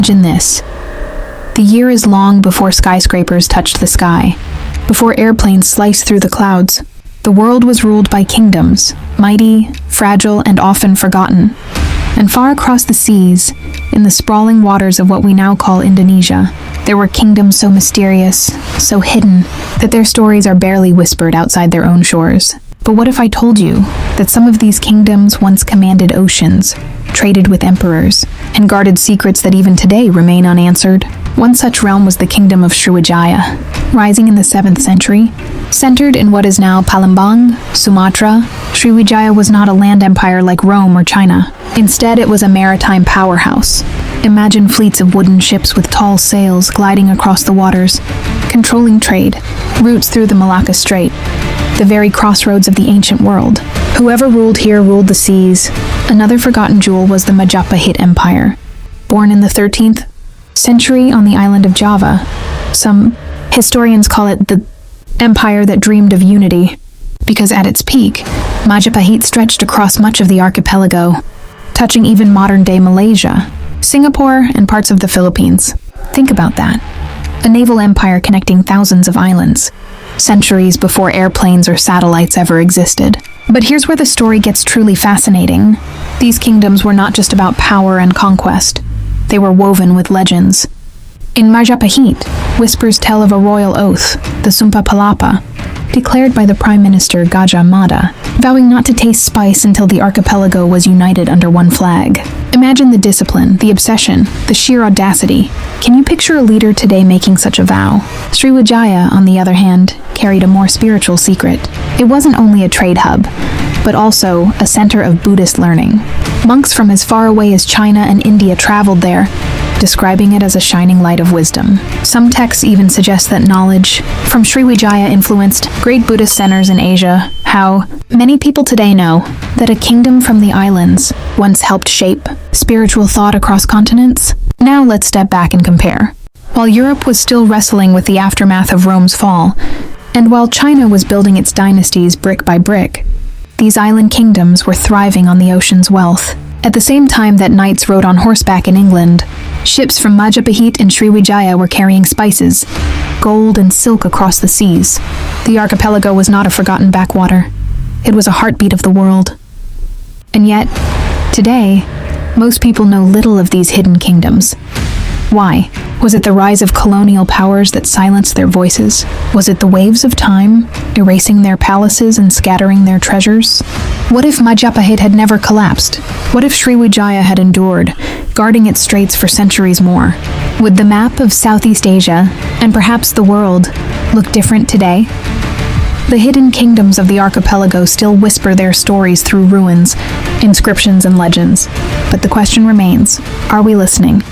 Imagine this. The year is long before skyscrapers touched the sky, before airplanes sliced through the clouds. The world was ruled by kingdoms, mighty, fragile, and often forgotten. And far across the seas, in the sprawling waters of what we now call Indonesia, there were kingdoms so mysterious, so hidden, that their stories are barely whispered outside their own shores. But what if I told you that some of these kingdoms once commanded oceans, traded with emperors, and guarded secrets that even today remain unanswered? One such realm was the Kingdom of Sriwijaya, rising in the 7th century. Centered in what is now Palembang, Sumatra, Sriwijaya was not a land empire like Rome or China. Instead, it was a maritime powerhouse. Imagine fleets of wooden ships with tall sails gliding across the waters, controlling trade, routes through the Malacca Strait, the very crossroads of the ancient world. Whoever ruled here ruled the seas. Another forgotten jewel was the Majapahit Empire. Born in the 13th century on the island of Java, some historians call it the empire that dreamed of unity, because at its peak, Majapahit stretched across much of the archipelago, touching even modern-day Malaysia, Singapore, and parts of the Philippines. Think about that. A naval empire connecting thousands of islands, centuries before airplanes or satellites ever existed. But here's where the story gets truly fascinating. These kingdoms were not just about power and conquest. They were woven with legends. In Majapahit, whispers tell of a royal oath, the Sumpah Palapa, declared by the Prime Minister Gajah Mada, vowing not to taste spice until the archipelago was united under one flag. Imagine the discipline, the obsession, the sheer audacity. Can you picture a leader today making such a vow? Sriwijaya, on the other hand, carried a more spiritual secret. It wasn't only a trade hub, but also a center of Buddhist learning. Monks from as far away as China and India traveled there, describing it as a shining light of wisdom. Some texts even suggest that knowledge from Sriwijaya influenced great Buddhist centers in Asia. How many people today know that a kingdom from the islands once helped shape spiritual thought across continents? Now let's step back and compare. While Europe was still wrestling with the aftermath of Rome's fall, and while China was building its dynasties brick by brick, these island kingdoms were thriving on the ocean's wealth. At the same time that knights rode on horseback in England, ships from Majapahit and Sriwijaya were carrying spices, gold and silk across the seas. The archipelago was not a forgotten backwater. It was a heartbeat of the world. And yet, today, most people know little of these hidden kingdoms. Why? Was it the rise of colonial powers that silenced their voices? Was it the waves of time, erasing their palaces and scattering their treasures? What if Majapahit had never collapsed? What if Sriwijaya had endured, guarding its straits for centuries more? Would the map of Southeast Asia, and perhaps the world, look different today? The hidden kingdoms of the archipelago still whisper their stories through ruins, inscriptions, and legends. But the question remains, are we listening?